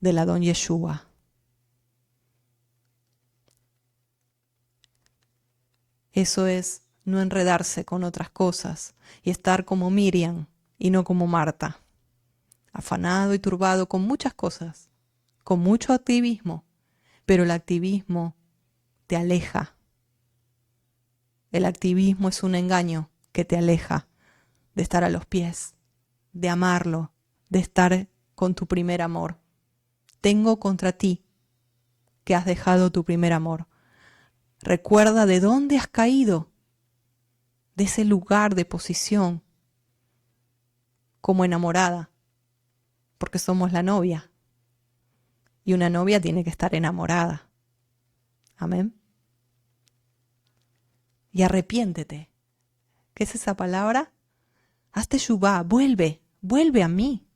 del Adón Yeshua. Eso es no enredarse con otras cosas y estar como Miriam y no como Marta, afanado y turbado con muchas cosas, con mucho activismo, pero el activismo te aleja. El activismo es un engaño que te aleja de estar a los pies, de amarlo, de estar con tu primer amor. Tengo contra ti que has dejado tu primer amor. Recuerda de dónde has caído, de ese lugar de posición como enamorada, porque somos la novia y una novia tiene que estar enamorada. Amén. Y arrepiéntete. ¿Qué es esa palabra? Hazte Teshuvá, vuelve a mí,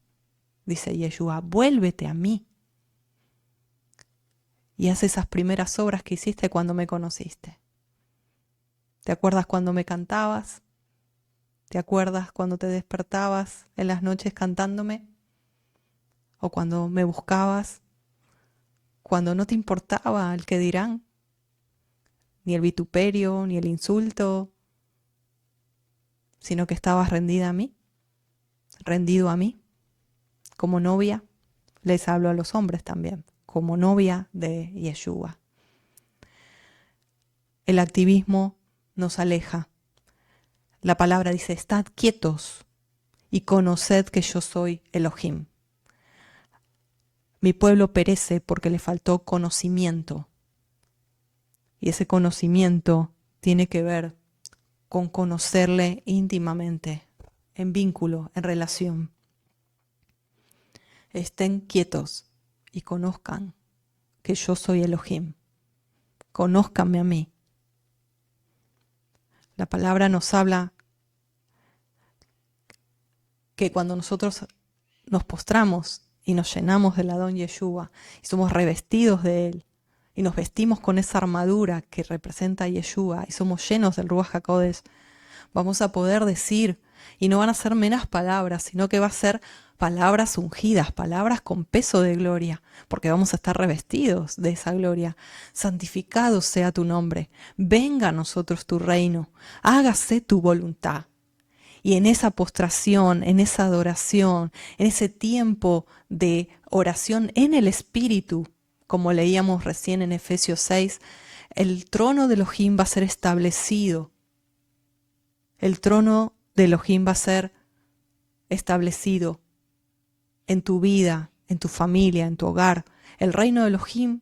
dice Yeshua, vuélvete a mí. Y haz esas primeras obras que hiciste cuando me conociste. ¿Te acuerdas cuando me cantabas? ¿Te acuerdas cuando te despertabas en las noches cantándome? ¿O cuando me buscabas? Cuando no te importaba el que dirán, ni el vituperio, ni el insulto, sino que estabas rendida a mí, rendido a mí. Como novia, les hablo a los hombres también, como novia de Yeshua. El activismo nos aleja. La palabra dice, estad quietos y conoced que yo soy Elohim. Mi pueblo perece porque le faltó conocimiento. Y ese conocimiento tiene que ver con conocerle íntimamente, en vínculo, en relación. Estén quietos y conozcan que yo soy Elohim. Conózcanme a mí. La palabra nos habla que cuando nosotros nos postramos y nos llenamos del Adón Yeshua y somos revestidos de él y nos vestimos con esa armadura que representa a Yeshua y somos llenos del Ruach HaKodesh, vamos a poder decir, y no van a ser meras palabras, sino que va a ser palabras ungidas, palabras con peso de gloria, porque vamos a estar revestidos de esa gloria. Santificado sea tu nombre, venga a nosotros tu reino, hágase tu voluntad. Y en esa postración, en esa adoración, en ese tiempo de oración en el Espíritu, como leíamos recién en Efesios 6, el trono de Elohim va a ser establecido. El trono de Elohim va a ser establecido en tu vida, en tu familia, en tu hogar. El reino de Elohim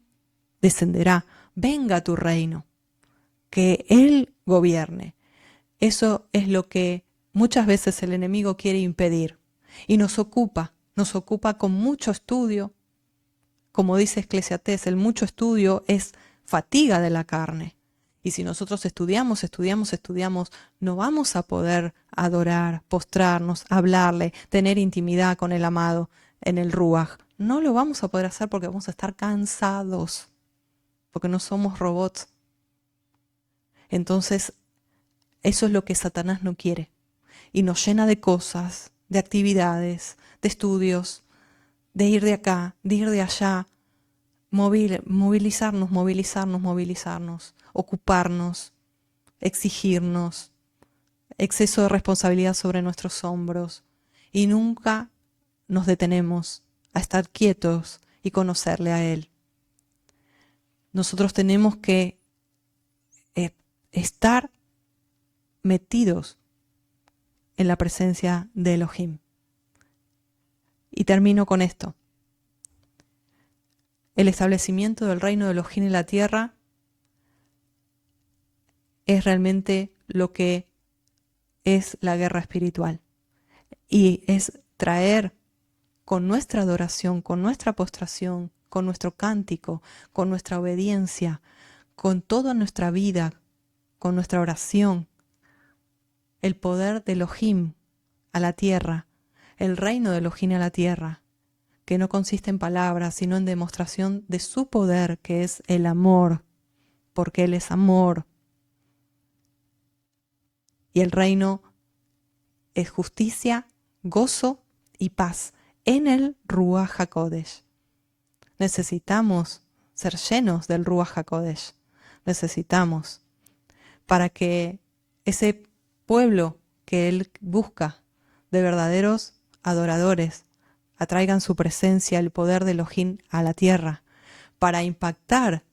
descenderá. Venga a tu reino, que Él gobierne. Eso es lo que muchas veces el enemigo quiere impedir y nos ocupa con mucho estudio. Como dice Eclesiastés, el mucho estudio es fatiga de la carne. Y si nosotros estudiamos, no vamos a poder adorar, postrarnos, hablarle, tener intimidad con el amado en el Ruach. No lo vamos a poder hacer porque vamos a estar cansados, porque no somos robots. Entonces, eso es lo que Satanás no quiere. Y nos llena de cosas, de actividades, de estudios, de ir de acá, de ir de allá, movilizarnos, ocuparnos, exigirnos, exceso de responsabilidad sobre nuestros hombros. Y nunca nos detenemos a estar quietos y conocerle a Él. Nosotros tenemos que estar metidos en la presencia de Elohim. Y termino con esto. El establecimiento del reino de Elohim en la tierra es realmente lo que es la guerra espiritual. Y es traer con nuestra adoración, con nuestra postración, con nuestro cántico, con nuestra obediencia, con toda nuestra vida, con nuestra oración, el poder de Elohim a la tierra, el reino de Elohim a la tierra, que no consiste en palabras, sino en demostración de su poder, que es el amor, porque Él es amor. Y el reino es justicia, gozo y paz en el Ruach HaKodesh. Necesitamos ser llenos del Ruach HaKodesh. Necesitamos para que ese pueblo que Él busca de verdaderos adoradores atraigan su presencia, el poder de Elohim a la tierra, para impactar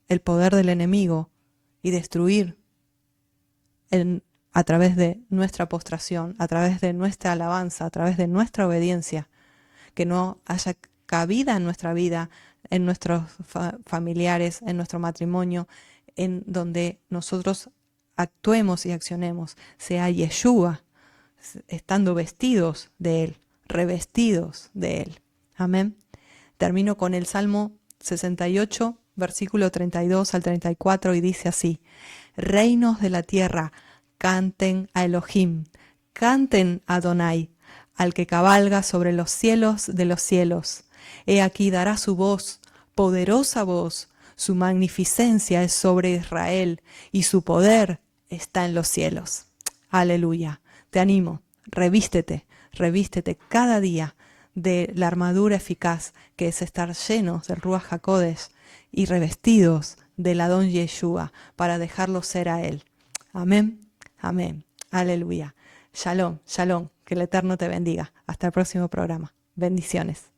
el poder del enemigo y destruir a través de nuestra postración, a través de nuestra alabanza, a través de nuestra obediencia, que no haya cabida en nuestra vida, en nuestros familiares, en nuestro matrimonio, en donde nosotros actuemos y accionemos, sea Yeshua, estando vestidos de Él, revestidos de Él. Amén. Termino con el Salmo 68, versículo 32 al 34, y dice así: reinos de la tierra, canten a Elohim, canten a Adonai, al que cabalga sobre los cielos de los cielos. He aquí dará su voz, poderosa voz, su magnificencia es sobre Israel, y su poder está en los cielos. Aleluya. Te animo, revístete cada día de la armadura eficaz, que es estar llenos del Ruach HaKodesh y revestidos del Adón Yeshua, para dejarlo ser a Él. Amén, amén, aleluya. Shalom, shalom, que el Eterno te bendiga. Hasta el próximo programa. Bendiciones.